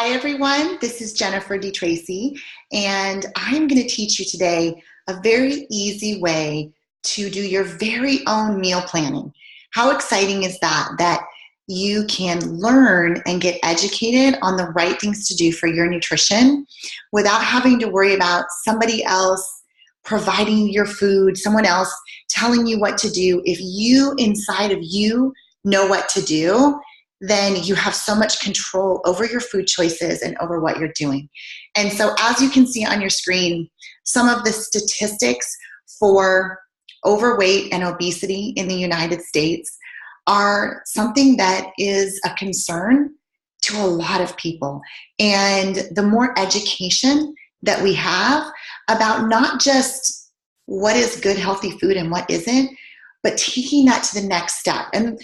Hi, everyone. This is Jennifer DeTracy, and I'm going to teach you today a very easy way to do your very own meal planning. How exciting is that? That you can learn and get educated on the right things to do for your nutrition without having to worry about somebody else providing your food, someone else telling you what to do. If you inside of you know what to do, then you have so much control over your food choices and over what you're doing. And so, as you can see on your screen, some of the statistics for overweight and obesity in the United States are something that is a concern to a lot of people. And the more education that we have about not just what is good, healthy food and what isn't, but taking that to the next step. And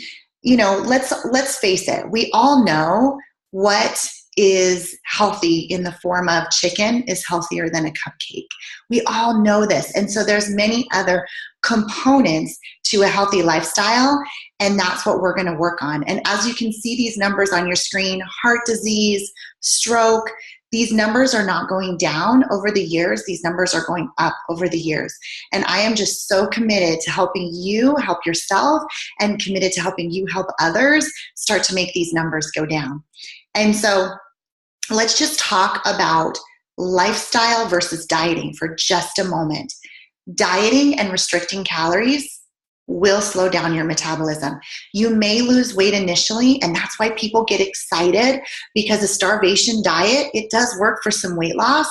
let's face it, we all know what is healthy in the form of chicken is healthier than a cupcake. We all know this. And so there's many other components to a healthy lifestyle, and that's what we're going to work on. And as you can see these numbers on your screen, heart disease, stroke, these numbers are not going down over the years. These numbers are going up over the years. And I am just so committed to helping you help yourself and committed to helping you help others start to make these numbers go down. And so let's just talk about lifestyle versus dieting for just a moment. Dieting and restricting calories will slow down your metabolism. You may lose weight initially, and that's why people get excited, because a starvation diet, it does work for some weight loss,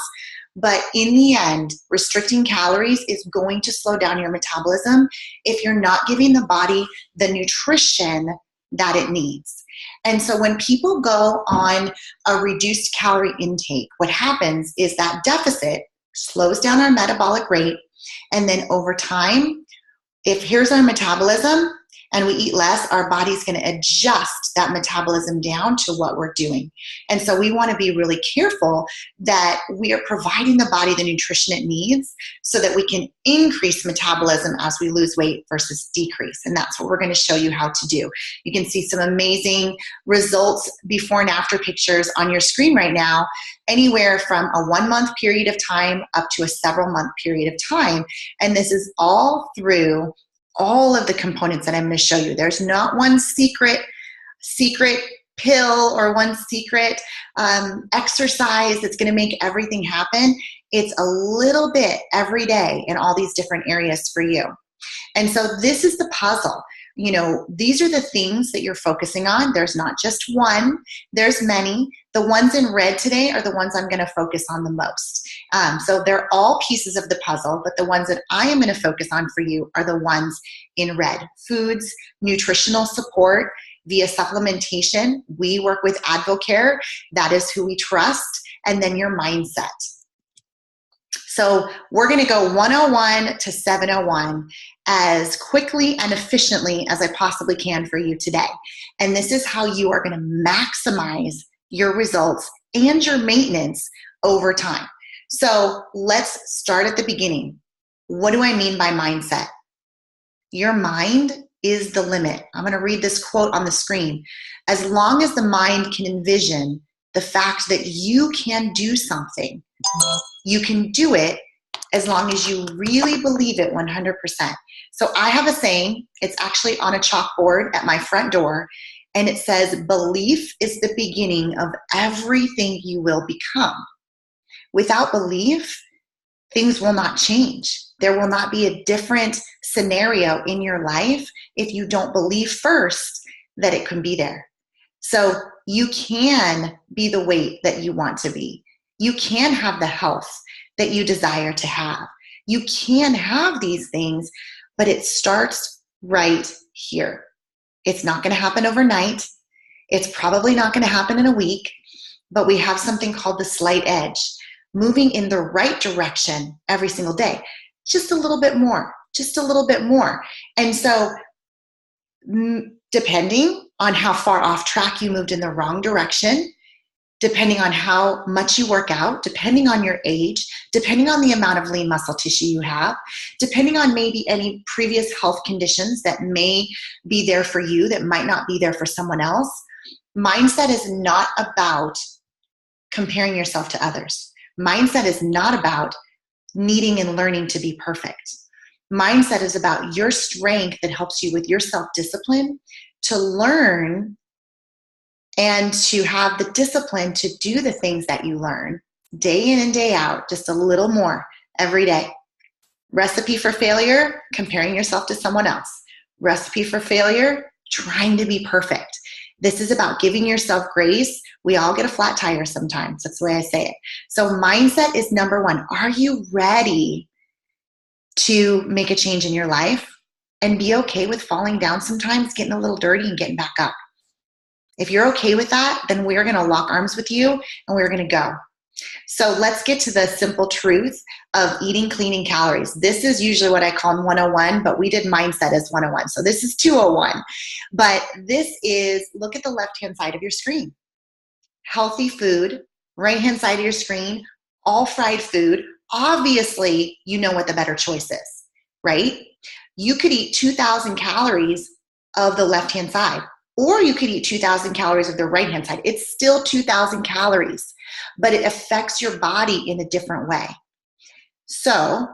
but in the end, restricting calories is going to slow down your metabolism if you're not giving the body the nutrition that it needs. And so when people go on a reduced calorie intake, what happens is that deficit slows down our metabolic rate, and then over time, if here's our metabolism and we eat less, our body's going to adjust that metabolism down to what we're doing. And so we want to be really careful that we are providing the body the nutrition it needs so that we can increase metabolism as we lose weight versus decrease. And that's what we're going to show you how to do. You can see some amazing results before and after pictures on your screen right now, anywhere from a 1 month period of time up to a several month period of time. And this is all through all of the components that I'm going to show you. There's not one secret pill or one secret exercise that's going to make everything happen. It's a little bit every day in all these different areas for you. And so this is the puzzle. These are the things that you're focusing on. There's not just one, there's many. The ones in red today are the ones I'm going to focus on the most. So they're all pieces of the puzzle, but the ones that I am going to focus on for you are the ones in red. Foods, nutritional support via supplementation. We work with Advocare. That is who we trust. And then your mindset. So we're going to go 101 to 701 as quickly and efficiently as I possibly can for you today. And this is how you are going to maximize your results and your maintenance over time. So let's start at the beginning. What do I mean by mindset? Your mind is the limit. I'm going to read this quote on the screen. As long as the mind can envision the fact that you can do something, you can do it as long as you really believe it 100%. So I have a saying, it's actually on a chalkboard at my front door, and it says, belief is the beginning of everything you will become. Without belief, things will not change. There will not be a different scenario in your life if you don't believe first that it can be there. So you can be the weight that you want to be. You can have the health that you desire to have. You can have these things, but it starts right here. It's not going to happen overnight. It's probably not going to happen in a week, but we have something called the slight edge, moving in the right direction every single day. Just a little bit more, just a little bit more. And so depending on how far off track you moved in the wrong direction, depending on how much you work out, depending on your age, depending on the amount of lean muscle tissue you have, depending on maybe any previous health conditions that may be there for you that might not be there for someone else. Mindset is not about comparing yourself to others. Mindset is not about needing and learning to be perfect. Mindset is about your strength that helps you with your self-discipline to learn and to have the discipline to do the things that you learn day in and day out, just a little more every day. Recipe for failure, comparing yourself to someone else. Recipe for failure, trying to be perfect. This is about giving yourself grace. We all get a flat tire sometimes. That's the way I say it. So mindset is number one. Are you ready to make a change in your life and be okay with falling down sometimes, getting a little dirty and getting back up? If you're okay with that, then we're going to lock arms with you and we're going to go. So let's get to the simple truth of eating clean calories. This is usually what I call 101, but we did mindset as 101. So this is 201. But this is, look at the left-hand side of your screen. Healthy food, right-hand side of your screen, all fried food. Obviously, you know what the better choice is, right? You could eat 2,000 calories of the left-hand side, or you could eat 2,000 calories of the right-hand side. It's still 2,000 calories, but it affects your body in a different way. So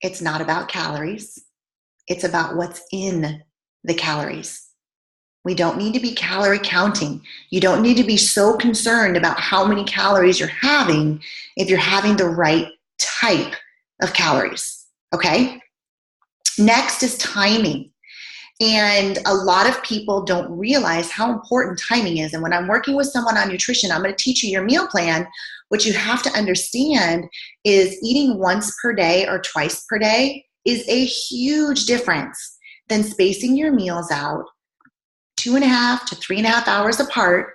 it's not about calories. It's about what's in the calories. We don't need to be calorie counting. You don't need to be so concerned about how many calories you're having if you're having the right type of calories, okay? Next is timing. And a lot of people don't realize how important timing is. And when I'm working with someone on nutrition, I'm going to teach you your meal plan. What you have to understand is eating once per day or twice per day is a huge difference than spacing your meals out 2.5 to 3.5 hours apart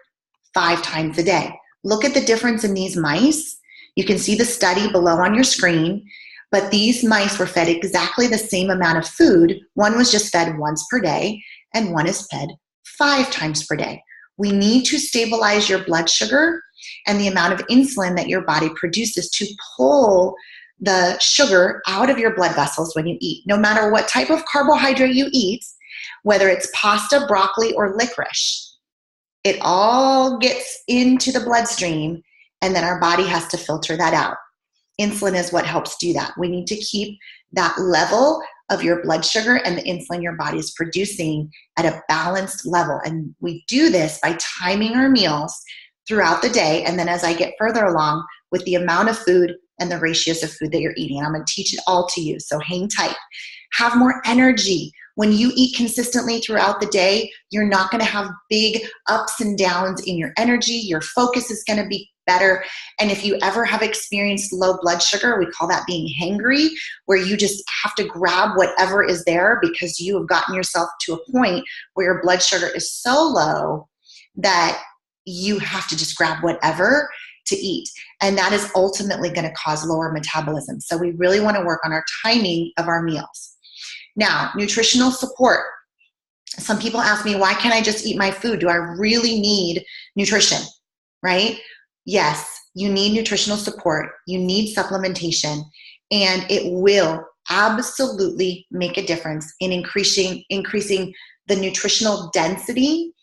5 times a day. Look at the difference in these mice. You can see the study below on your screen. But these mice were fed exactly the same amount of food. One was just fed once per day, and one is fed 5 times per day. We need to stabilize your blood sugar and the amount of insulin that your body produces to pull the sugar out of your blood vessels when you eat. No matter what type of carbohydrate you eat, whether it's pasta, broccoli, or licorice, it all gets into the bloodstream, and then our body has to filter that out. Insulin is what helps do that. We need to keep that level of your blood sugar and the insulin your body is producing at a balanced level. And we do this by timing our meals throughout the day. And then as I get further along with the amount of food and the ratios of food that you're eating, I'm going to teach it all to you. So hang tight. Have more energy. When you eat consistently throughout the day, you're not going to have big ups and downs in your energy. Your focus is going to be better. And if you ever have experienced low blood sugar, we call that being hangry, where you just have to grab whatever is there because you have gotten yourself to a point where your blood sugar is so low that you have to just grab whatever to eat. And that is ultimately going to cause lower metabolism. So we really want to work on our timing of our meals. Now, nutritional support. Some people ask me, why can't I just eat my food? Do I really need nutrition, right? Yes, you need nutritional support. You need supplementation, and it will absolutely make a difference in increasing the nutritional density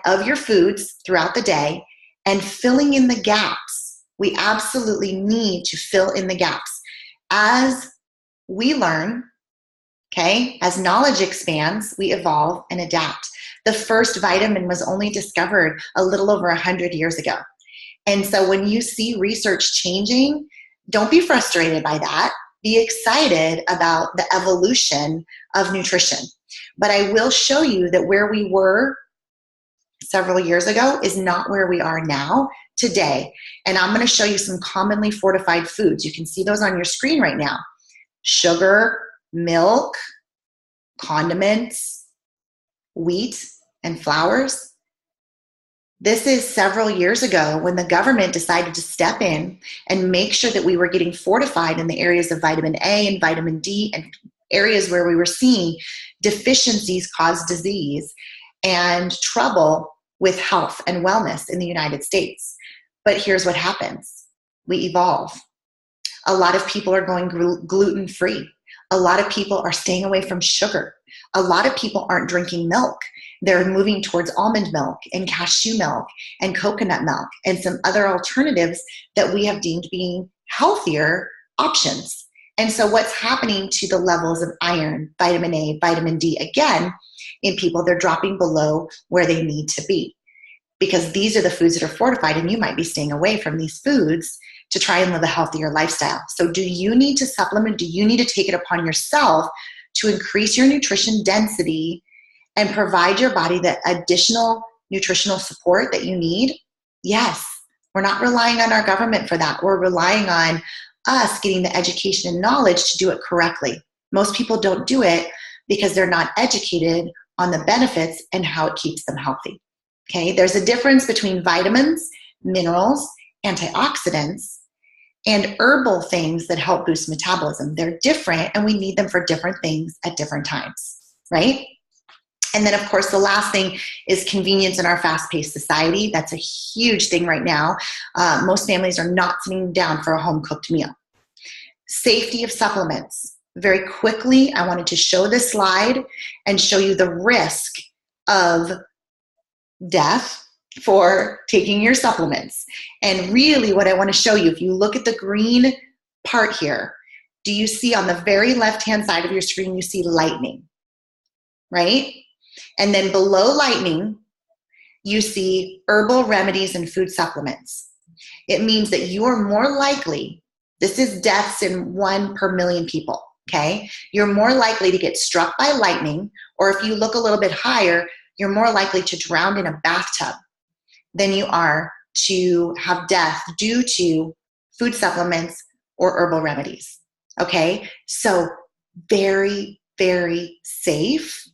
of your foods throughout the day and filling in the gaps. We absolutely need to fill in the gaps. As we learn, okay, as knowledge expands, we evolve and adapt. The first vitamin was only discovered a little over 100 years ago. And so when you see research changing, don't be frustrated by that. Be excited about the evolution of nutrition. But I will show you that where we were several years ago is not where we are now today. And I'm going to show you some commonly fortified foods. You can see those on your screen right now. Sugar, milk, condiments, wheat, and flours. This is several years ago when the government decided to step in and make sure that we were getting fortified in the areas of vitamin A and vitamin D and areas where we were seeing deficiencies cause disease and trouble with health and wellness in the United States. But here's what happens. We evolve. A lot of people are going gluten-free. A lot of people are staying away from sugar. A lot of people aren't drinking milk. They're moving towards almond milk and cashew milk and coconut milk and some other alternatives that we have deemed being healthier options. And so what's happening to the levels of iron, vitamin A, vitamin D, again, in people, they're dropping below where they need to be, because these are the foods that are fortified, and you might be staying away from these foods to try and live a healthier lifestyle. So do you need to supplement? Do you need to take it upon yourself to increase your nutrition density and provide your body the additional nutritional support that you need? Yes. We're not relying on our government for that. We're relying on us getting the education and knowledge to do it correctly. Most people don't do it because they're not educated on the benefits and how it keeps them healthy. Okay, there's a difference between vitamins, minerals, antioxidants, and herbal things that help boost metabolism. They're different, and we need them for different things at different times, right? And then, of course, the last thing is convenience in our fast-paced society. That's a huge thing right now. Most families are not sitting down for a home-cooked meal. Safety of supplements. Very quickly, I wanted to show this slide and show you the risk of death for taking your supplements. And really what I want to show you, if you look at the green part here, do you see on the very left-hand side of your screen, you see lightning, right? And then below lightning, you see herbal remedies and food supplements. It means that you are more likely, this is deaths in 1 per million people, okay? You're more likely to get struck by lightning, or if you look a little bit higher, you're more likely to drown in a bathtub than you are to have death due to food supplements or herbal remedies, okay? So very, very safe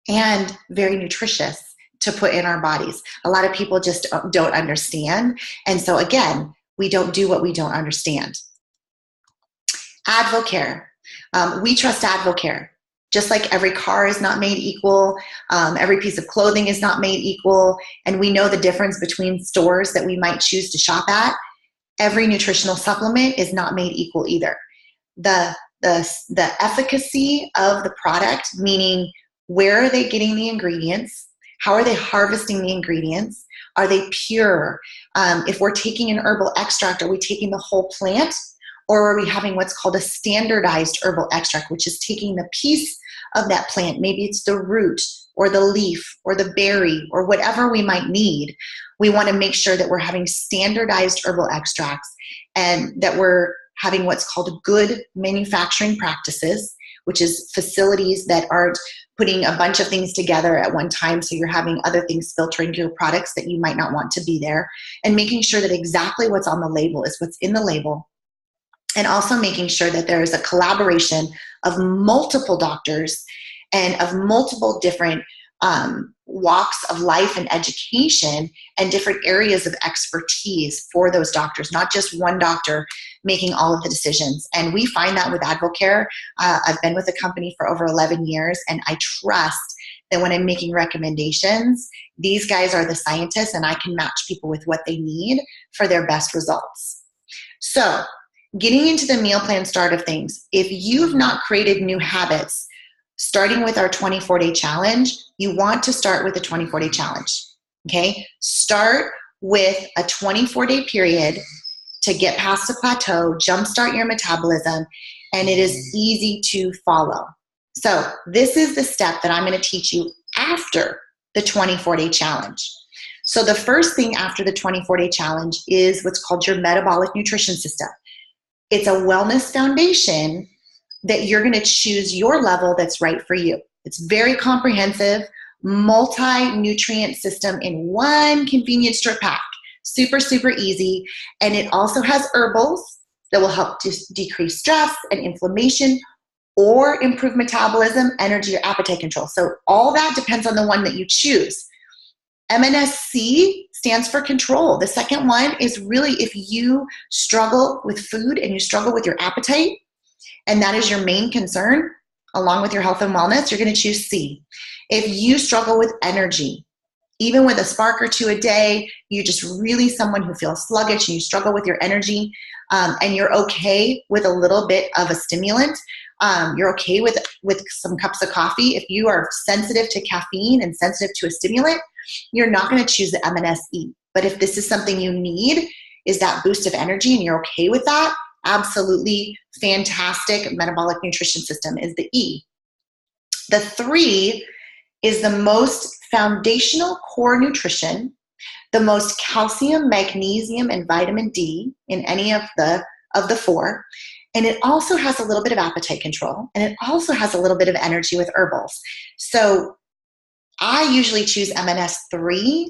and very nutritious to put in our bodies. A lot of people just don't understand. And so again, we don't do what we don't understand. Advocare. We trust Advocare. Just like every car is not made equal, every piece of clothing is not made equal, and we know the difference between stores that we might choose to shop at, every nutritional supplement is not made equal either. The efficacy of the product, meaning where are they getting the ingredients? How are they harvesting the ingredients? Are they pure? If we're taking an herbal extract, are we taking the whole plant? Or are we having what's called a standardized herbal extract, which is taking the piece of that plant, maybe it's the root or the leaf or the berry or whatever we might need. We want to make sure that we're having standardized herbal extracts and that we're having what's called good manufacturing practices, which is facilities that aren't putting a bunch of things together at one time, so you're having other things filtering your products that you might not want to be there, and making sure that exactly what's on the label is what's in the label. And also making sure that there is a collaboration of multiple doctors and of multiple different walks of life and education and different areas of expertise for those doctors, not just one doctor making all of the decisions. And we find that with Advocare. I've been with the company for over 11 years, and I trust that when I'm making recommendations, these guys are the scientists, and I can match people with what they need for their best results. So, getting into the meal plan start of things, if you've not created new habits, starting with our 24-day challenge, you want to start with the 24-day challenge, okay? Start with a 24-day period to get past the plateau, jumpstart your metabolism, and it is easy to follow. So this is the step that I'm going to teach you after the 24-day challenge. So the first thing after the 24-day challenge is what's called your metabolic nutrition system. It's a wellness foundation that you're going to choose your level that's right for you. It's very comprehensive, multi-nutrient system in one convenient strip pack. Super, super easy. And it also has herbals that will help to decrease stress and inflammation or improve metabolism, energy, or appetite control. So all that depends on the one that you choose. MNSC stands for control. The second one is really if you struggle with food and you struggle with your appetite, and that is your main concern, along with your health and wellness, you're going to choose C. If you struggle with energy, even with a spark or two a day, you're just really someone who feels sluggish and you struggle with your energy, and you're okay with a little bit of a stimulant, you're okay with some cups of coffee. If you are sensitive to caffeine and sensitive to a stimulant, you're not going to choose the MNSE. But if this is something you need, is that boost of energy, and you're okay with that, absolutely fantastic metabolic nutrition system is the E. The 3 is the most foundational core nutrition, the most calcium, magnesium, and vitamin D in any of the 4. And it also has a little bit of appetite control, and it also has a little bit of energy with herbals. So I usually choose MNS3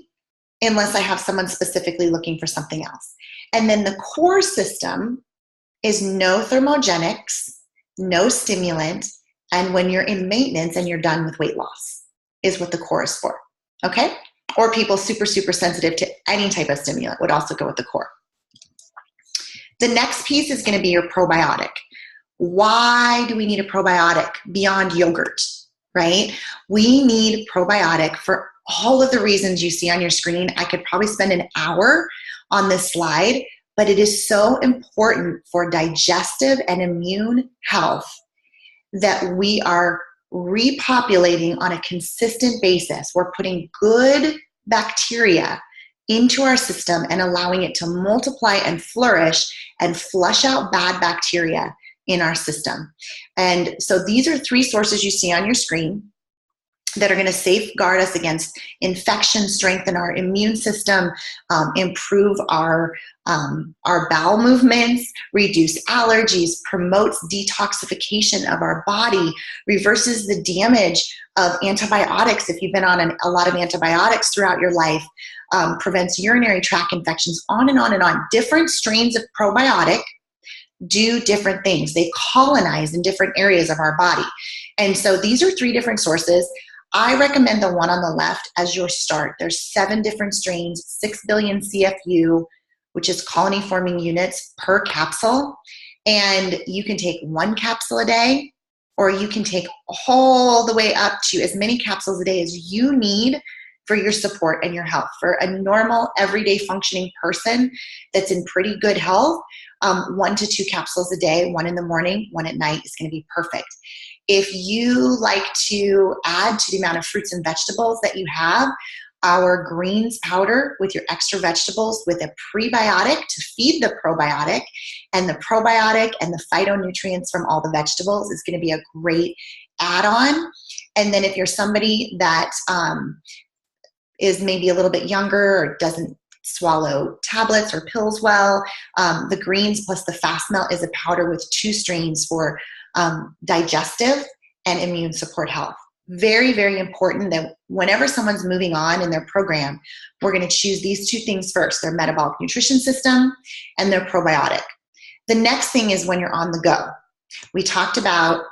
unless I have someone specifically looking for something else. And then the core system is no thermogenics, no stimulant, and when you're in maintenance and you're done with weight loss is what the core is for, okay? Or people super, super sensitive to any type of stimulant would also go with the core. The next piece is going to be your probiotic. Why do we need a probiotic beyond yogurt, right? We need probiotic for all of the reasons you see on your screen. I could probably spend an hour on this slide, but it is so important for digestive and immune health that we are repopulating on a consistent basis. We're putting good bacteria into our system and allowing it to multiply and flourish and flush out bad bacteria in our system. And so these are 3 sources you see on your screen that are going to safeguard us against infection, strengthen our immune system, improve our bowel movements, reduce allergies, promotes detoxification of our body, reverses the damage of antibiotics if you've been on a lot of antibiotics throughout your life, prevents urinary tract infections, on and on and on. Different strains of probiotic do different things. They colonize in different areas of our body. And so these are 3 different sources. I recommend the one on the left as your start. There's 7 different strains, 6 billion CFU, which is colony forming units per capsule. And you can take 1 capsule a day, or you can take all the way up to as many capsules a day as you need for your support and your health. For a normal, everyday functioning person that's in pretty good health, 1 to 2 capsules a day, 1 in the morning, 1 at night is going to be perfect. If you like to add to the amount of fruits and vegetables that you have, our greens powder with your extra vegetables with a prebiotic to feed the probiotic, and the probiotic and the phytonutrients from all the vegetables is going to be a great add-on. And then if you're somebody that is maybe a little bit younger or doesn't swallow tablets or pills well, the greens plus the fast melt is a powder with 2 strains for digestive and immune support health. Very, very important that whenever someone's moving on in their program, we're going to choose these 2 things first, their metabolic nutrition system and their probiotic. The next thing is when you're on the go. We talked about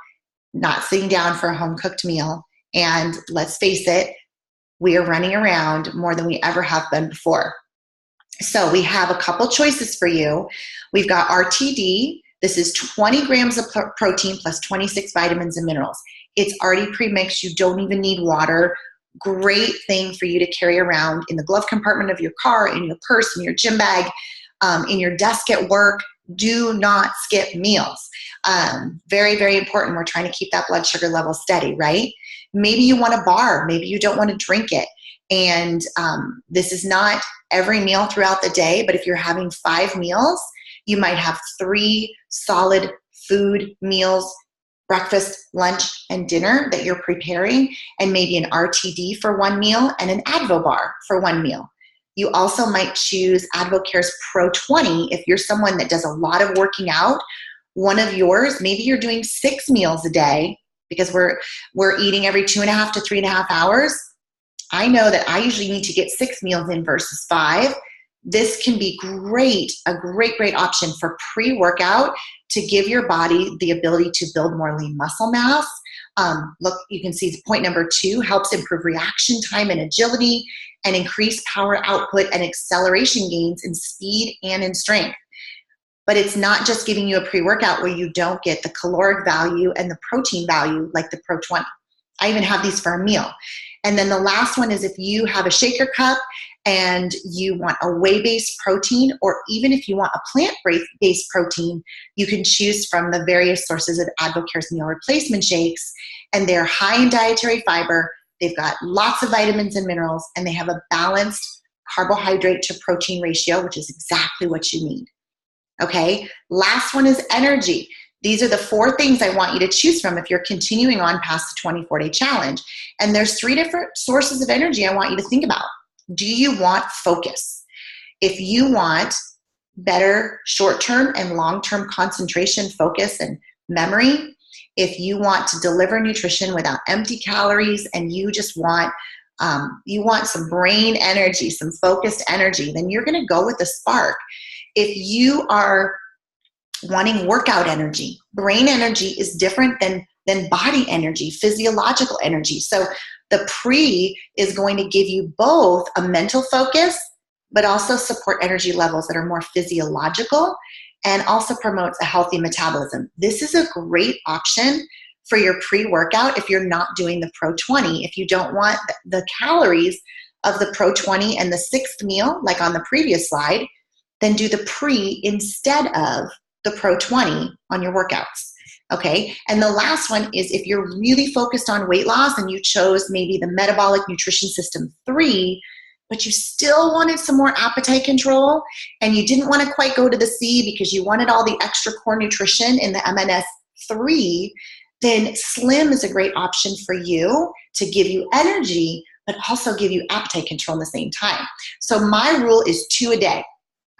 not sitting down for a home-cooked meal, and let's face it, we are running around more than we ever have been before. So we have a couple choices for you. We've got RTD. This is 20 grams of protein plus 26 vitamins and minerals. It's already pre-mixed. You don't even need water. Great thing for you to carry around in the glove compartment of your car, in your purse, in your gym bag, in your desk at work. Do not skip meals. Very, very important. We're trying to keep that blood sugar level steady, right? Maybe you want a bar. Maybe you don't want to drink it. And this is not every meal throughout the day, but if you're having 5 meals, you might have 3 solid food meals, breakfast, lunch, and dinner that you're preparing, and maybe an RTD for 1 meal and an Advo bar for 1 meal. You also might choose AdvoCare's Pro 20 if you're someone that does a lot of working out. One of yours, maybe you're doing 6 meals a day because we're eating every 2.5 to 3.5 hours. I know that I usually need to get 6 meals in versus 5. This can be a great option for pre-workout to give your body the ability to build more lean muscle mass. Look, you can see point number 2 helps improve reaction time and agility and increase power output and acceleration gains in speed and in strength. But it's not just giving you a pre-workout where you don't get the caloric value and the protein value like the Pro 20. I even have these for a meal. And then the last one is if you have a shaker cup and you want a whey-based protein, or even if you want a plant-based protein, you can choose from the various sources of AdvoCare's meal replacement shakes, and they're high in dietary fiber. They've got lots of vitamins and minerals, and they have a balanced carbohydrate to protein ratio, which is exactly what you need. Okay, last one is energy. These are the 4 things I want you to choose from if you're continuing on past the 24-day challenge. And there's 3 different sources of energy I want you to think about. Do you want focus? If you want better short-term and long-term concentration, focus, and memory, if you want to deliver nutrition without empty calories, and you just want some brain energy, some focused energy, then you're going to go with the Spark. If you are wanting workout energy, brain energy is different than body energy, physiological energy. So the pre is going to give you both a mental focus, but also support energy levels that are more physiological, and also promotes a healthy metabolism. This is a great option for your pre-workout if you're not doing the Pro 20. If you don't want the calories of the Pro 20 and the 6th meal, like on the previous slide, then do the pre instead of the Pro 20 on your workouts. Okay, and the last one is if you're really focused on weight loss and you chose maybe the Metabolic Nutrition System 3, but you still wanted some more appetite control and you didn't want to quite go to the C because you wanted all the extra core nutrition in the MNS 3, then Slim is a great option for you to give you energy, but also give you appetite control in the same time. So my rule is 2 a day.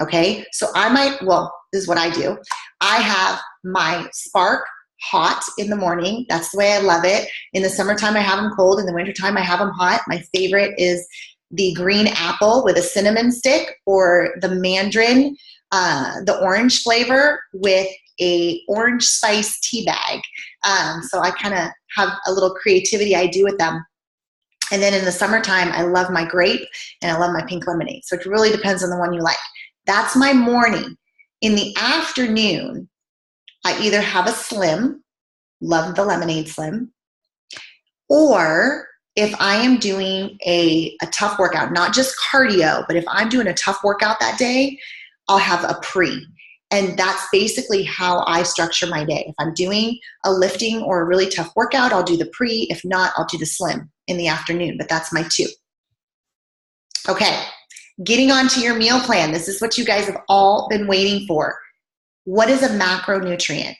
Okay, so this is what I do. I have my Spark hot in the morning. That's the way I love it. In the summertime, I have them cold. In the wintertime, I have them hot. My favorite is the green apple with a cinnamon stick, or the mandarin, the orange flavor with a orange spice tea bag. So I kind of have a little creativity I do with them. And then in the summertime, I love my grape and I love my pink lemonade. So it really depends on the one you like. That's my morning. In the afternoon, I either have a Slim, love the lemonade Slim, or if I am doing a tough workout, not just cardio, but if I'm doing a tough workout that day, I'll have a pre. And that's basically how I structure my day. If I'm doing a lifting or a really tough workout, I'll do the pre. If not, I'll do the Slim in the afternoon, but that's my 2. Okay, getting on to your meal plan. This is what you guys have all been waiting for. What is a macronutrient?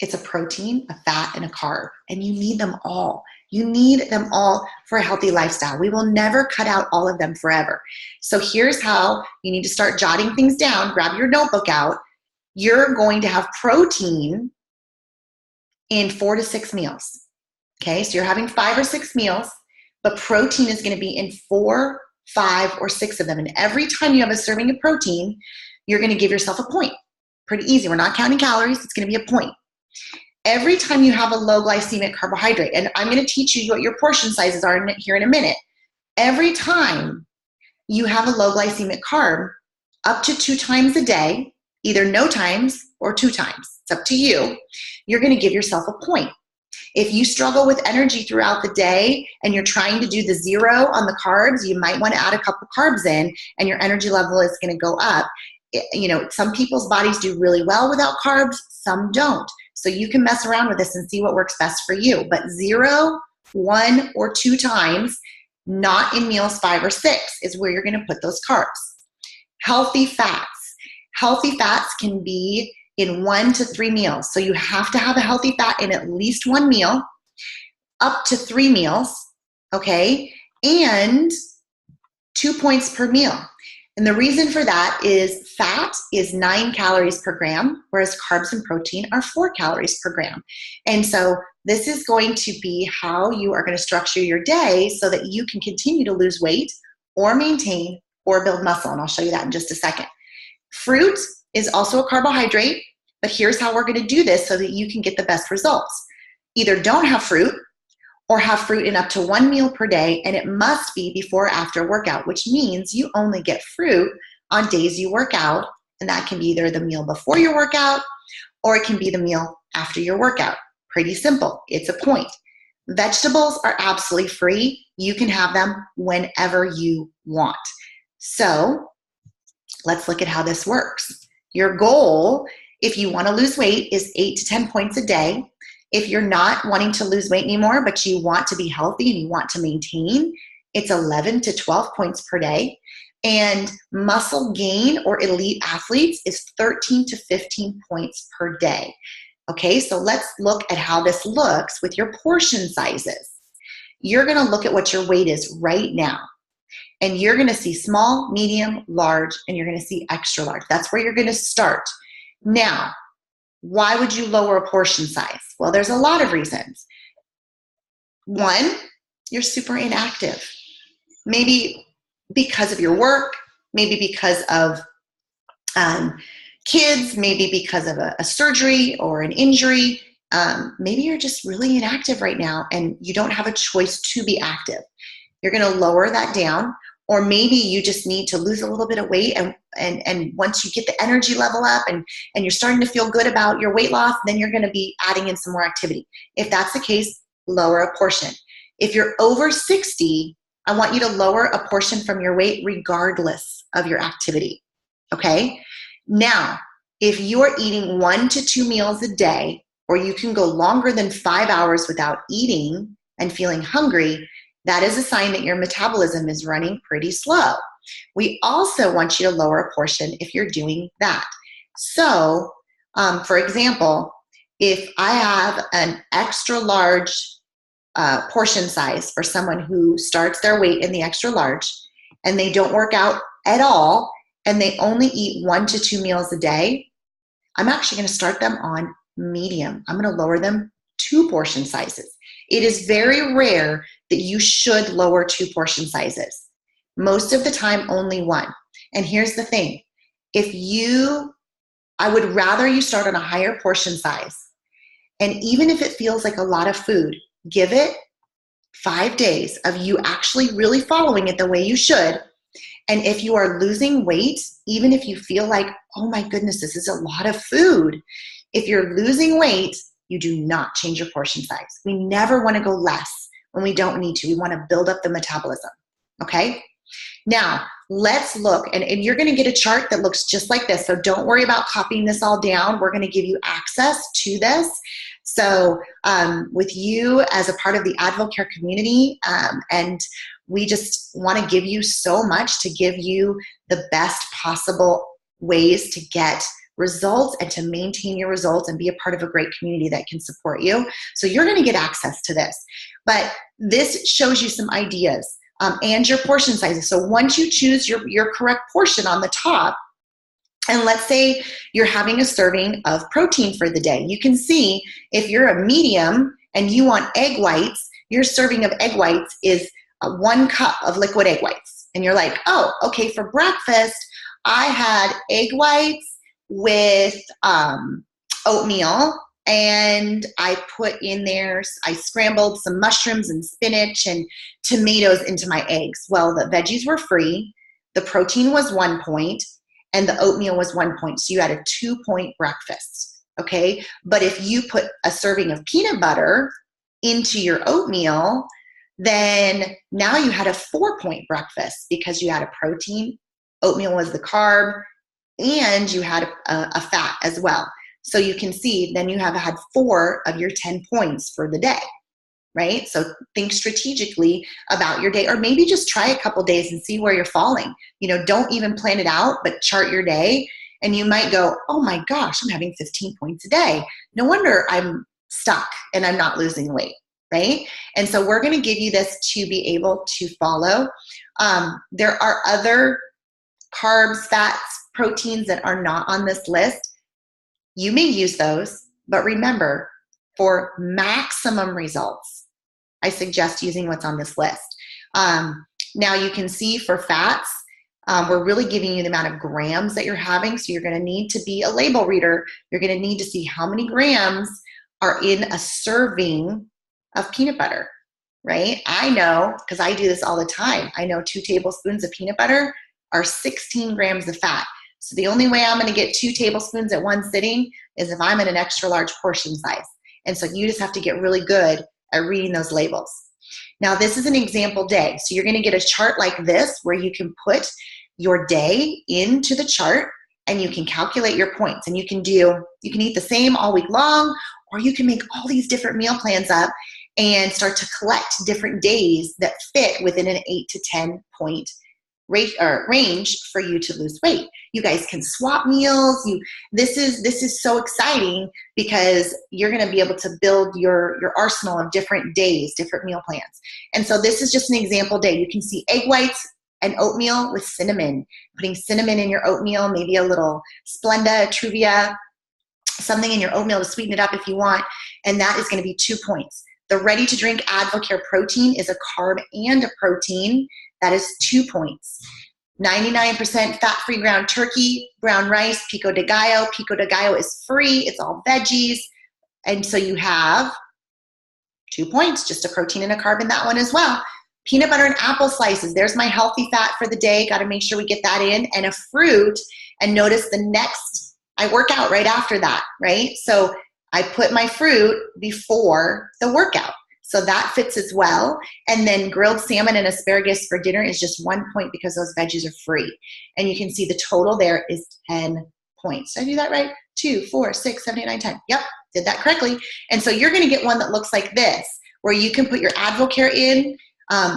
It's a protein, a fat, and a carb, and you need them all. You need them all for a healthy lifestyle. We will never cut out all of them forever. So here's how you need to start jotting things down. Grab your notebook out. You're going to have protein in 4 to 6 meals. Okay, so you're having 5 or 6 meals, but protein is going to be in 4, 5, or 6 of them. And every time you have a serving of protein, you're going to give yourself a point. Pretty easy. We're not counting calories. It's going to be a point. Every time you have a low glycemic carbohydrate, and I'm going to teach you what your portion sizes are here in a minute. Every time you have a low glycemic carb, up to 2 times a day, either no times or 2 times, it's up to you, you're going to give yourself a point. If you struggle with energy throughout the day and you're trying to do the 0 on the carbs, you might want to add a couple carbs in and your energy level is going to go up. Some people's bodies do really well without carbs, some don't. So you can mess around with this and see what works best for you. But 0, 1, or 2 times, not in meals 5 or 6, is where you're going to put those carbs. Healthy fats. Healthy fats can be in 1 to 3 meals. So you have to have a healthy fat in at least 1 meal, up to 3 meals, okay? And 2 points per meal. And the reason for that is fat is 9 calories per gram, whereas carbs and protein are 4 calories per gram. And so this is going to be how you are going to structure your day so that you can continue to lose weight or maintain or build muscle. And I'll show you that in just a second. Fruit is also a carbohydrate, but here's how we're going to do this so that you can get the best results. Either don't have fruit, or have fruit in up to 1 meal per day, and it must be before or after workout, which means you only get fruit on days you work out, and that can be either the meal before your workout or it can be the meal after your workout. Pretty simple. It's a point. Vegetables are absolutely free. You can have them whenever you want. So let's look at how this works. Your goal, if you want to lose weight, is 8 to 10 points a day. If you're not wanting to lose weight anymore, but you want to be healthy and you want to maintain, it's 11 to 12 points per day. And muscle gain or elite athletes is 13 to 15 points per day. Okay, so let's look at how this looks with your portion sizes. You're going to look at what your weight is right now. And you're going to see small, medium, large, and you're going to see extra large. That's where you're going to start. Now, why would you lower a portion size? Well, there's a lot of reasons. One, you're super inactive. Maybe because of your work, maybe because of kids, maybe because of a surgery or an injury. Maybe you're just really inactive right now and you don't have a choice to be active. You're going to lower that down. Or maybe you just need to lose a little bit of weight, and once you get the energy level up and you're starting to feel good about your weight loss, then you're going to be adding in some more activity. If that's the case, lower a portion. If you're over 60, I want you to lower a portion from your weight regardless of your activity, okay? Now, if you're eating 1 to 2 meals a day, or you can go longer than 5 hours without eating and feeling hungry, that is a sign that your metabolism is running pretty slow. We also want you to lower a portion if you're doing that. So, for example, if I have an extra large portion size for someone who starts their weight in the extra large and they don't work out at all and they only eat 1 to 2 meals a day, I'm actually going to start them on medium. I'm going to lower them 2 portion sizes. It is very rare that you should lower 2 portion sizes. Most of the time, only 1. And here's the thing. I would rather you start on a higher portion size. And even if it feels like a lot of food, give it 5 days of you actually really following it the way you should. And if you are losing weight, even if you feel like, oh my goodness, this is a lot of food. If you're losing weight, you do not change your portion size. We never want to go less when we don't need to. We want to build up the metabolism, okay? Now, let's look, and you're going to get a chart that looks just like this, so don't worry about copying this all down. We're going to give you access to this. So with you as a part of the AdvoCare community, and we just want to give you so much to give you the best possible ways to get results and to maintain your results and be a part of a great community that can support you. So you're going to get access to this. But this shows you some ideas and your portion sizes. So once you choose your correct portion on the top, and let's say you're having a serving of protein for the day, you can see if you're a medium and you want egg whites, your serving of egg whites is 1 cup of liquid egg whites. And you're like, oh, okay, for breakfast, I had egg whites with oatmeal, and I put in there, I scrambled some mushrooms and spinach and tomatoes into my eggs. Well, the veggies were free, the protein was 1 point, and the oatmeal was 1 point. So you had a 2-point breakfast, okay? But if you put a serving of peanut butter into your oatmeal, then now you had a 4-point breakfast because you had a protein, oatmeal was the carb, and you had a fat as well. So you can see then you have had 4 of your 10 points for the day, right? So think strategically about your day, or maybe just try a couple days and see where you're falling. You know, don't even plan it out, but chart your day. And you might go, oh my gosh, I'm having 15 points a day. No wonder I'm stuck and I'm not losing weight, right? And so we're going to give you this to be able to follow. There are other carbs, fats, proteins that are not on this list. You may use those, but remember, for maximum results, I suggest using what's on this list. Now you can see for fats, we're really giving you the amount of grams that you're having. So you're going to need to be a label reader. You're going to need to see how many grams are in a serving of peanut butter, right? I know, because I do this all the time. I know 2 tablespoons of peanut butter are 16 grams of fat. So the only way I'm going to get 2 tablespoons at one sitting is if I'm in an extra large portion size. And so you just have to get really good at reading those labels. Now, this is an example day. So you're going to get a chart like this where you can put your day into the chart and you can calculate your points. And you can eat the same all week long, or you can make all these different meal plans up and start to collect different days that fit within an 8 to 10 point range for you to lose weight. You guys can swap meals. This is so exciting because you're going to be able to build your arsenal of different days, different meal plans. And so this is just an example day. You can see egg whites and oatmeal with cinnamon. Putting cinnamon in your oatmeal, maybe a little Splenda, Truvia, something in your oatmeal to sweeten it up if you want, and that is going to be 2 points. The ready-to-drink Advocare protein is a carb and a protein. That is 2 points. 99% fat-free ground turkey, brown rice, pico de gallo. Pico de gallo is free. It's all veggies. And so you have 2 points, just a protein and a carb in that one as well. Peanut butter and apple slices. There's my healthy fat for the day. Got to make sure we get that in. And a fruit. And notice I work out right after that, right? So I put my fruit before the workout. So that fits as well. And then grilled salmon and asparagus for dinner is just 1 point because those veggies are free. And you can see the total there is 10 points. Did I do that right? 2, 4, 6, 7, 8, 9, 10. Yep, did that correctly. And so you're going to get one that looks like this, where you can put your Advocare in,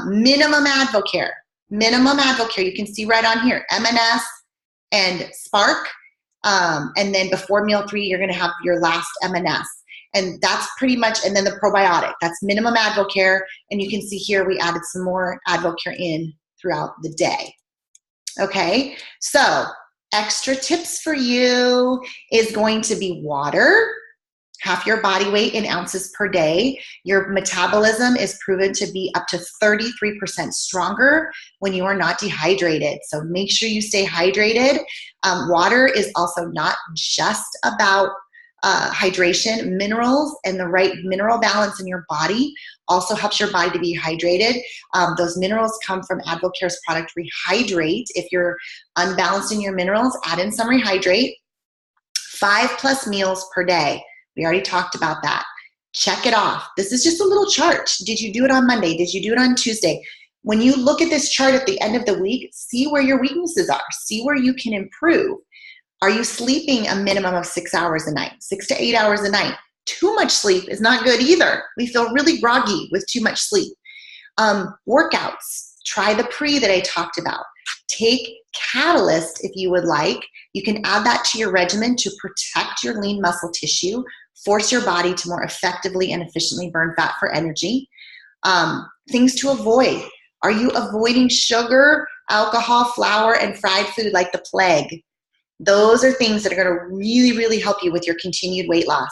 minimum Advocare. You can see right on here, M&S and Spark. And then before meal 3, you're going to have your last M&S. And that's pretty much, and then the probiotic, that's minimum Advocare. And you can see here we added some more Advocare in throughout the day. Okay, so extra tips for you is going to be water, half your body weight in ounces per day. Your metabolism is proven to be up to 33% stronger when you are not dehydrated. So make sure you stay hydrated. Water is also not just about hydration. Minerals and the right mineral balance in your body also helps your body to be hydrated. Those minerals come from Advocare's product Rehydrate. If you're unbalanced in your minerals, add in some Rehydrate. 5+ meals per day. We already talked about that. Check it off. This is just a little chart. Did you do it on Monday? Did you do it on Tuesday? When you look at this chart at the end of the week, see where your weaknesses are. See where you can improve. Are you sleeping a minimum of 6 hours a night? 6 to 8 hours a night. Too much sleep is not good either. We feel really groggy with too much sleep. Workouts. Try the pre that I talked about. Take Catalyst if you would like. You can add that to your regimen to protect your lean muscle tissue, force your body to more effectively and efficiently burn fat for energy. Things to avoid. Are you avoiding sugar, alcohol, flour, and fried food like the plague? Those are things that are going to really, really help you with your continued weight loss.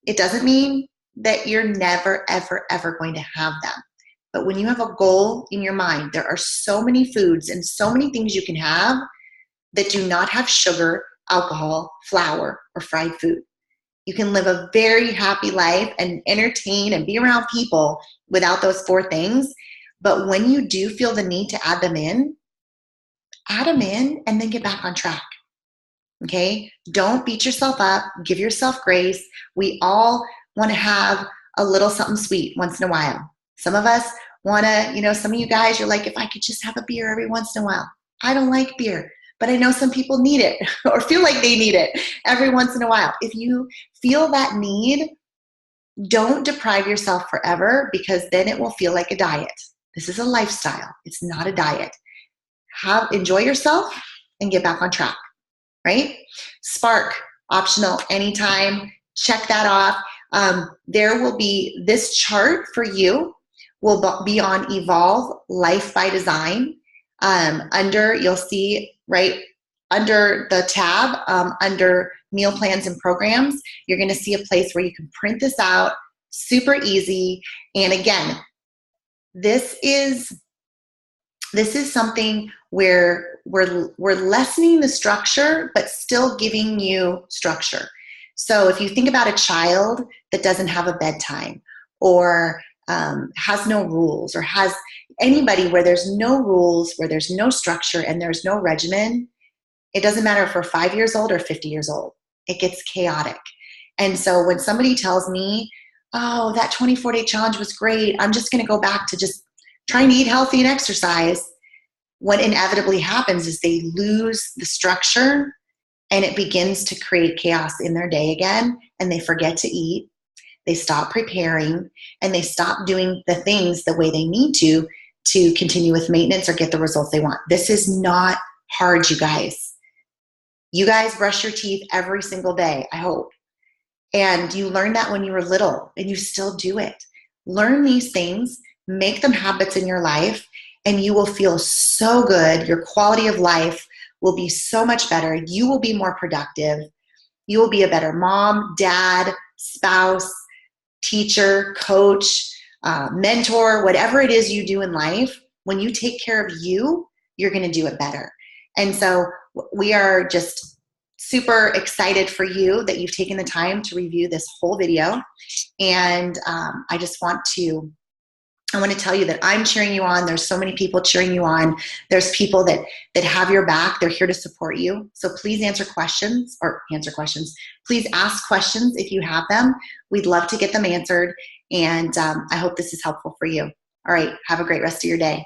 It doesn't mean that you're never, ever, ever going to have them. But when you have a goal in your mind, there are so many foods and so many things you can have that do not have sugar, alcohol, flour, or fried food. You can live a very happy life and entertain and be around people without those 4 things. But when you do feel the need to add them in and then get back on track. Okay? Don't beat yourself up. Give yourself grace. We all want to have a little something sweet once in a while. Some of us want to, some of you guys, you're like, if I could just have a beer every once in a while. I don't like beer, but I know some people need it or feel like they need it every once in a while. If you feel that need, don't deprive yourself forever, because then it will feel like a diet. This is a lifestyle. It's not a diet. Enjoy yourself and get back on track, right? Spark, optional anytime. Check that off. There will be this chart for you will be on Evolve Life by Design. You'll see right under the tab, under meal plans and programs, you're going to see a place where you can print this out. Super easy. And again, this is something where we're lessening the structure, but still giving you structure. So if you think about a child that doesn't have a bedtime, or has no rules, or has anybody where there's no rules, where there's no structure and there's no regimen, it doesn't matter if we're 5 years old or 50 years old. It gets chaotic. And so when somebody tells me, oh, that 24-day challenge was great. I'm just going to go back to just trying to eat healthy and exercise. What inevitably happens is they lose the structure and it begins to create chaos in their day again, and they forget to eat. They stop preparing, and they stop doing the things the way they need to continue with maintenance or get the results they want. This is not hard, you guys. You guys brush your teeth every single day, I hope. And you learned that when you were little, and you still do it. Learn these things, make them habits in your life, and you will feel so good. Your quality of life will be so much better. You will be more productive. You will be a better mom, dad, spouse, teacher, coach, mentor, whatever it is you do in life. When you take care of you, you're going to do it better. And so we are just super excited for you that you've taken the time to review this whole video. And I want to tell you that I'm cheering you on. There's so many people cheering you on. There's people that have your back. They're here to support you. So please answer questions. Please ask questions if you have them. We'd love to get them answered. And I hope this is helpful for you. All right. Have a great rest of your day.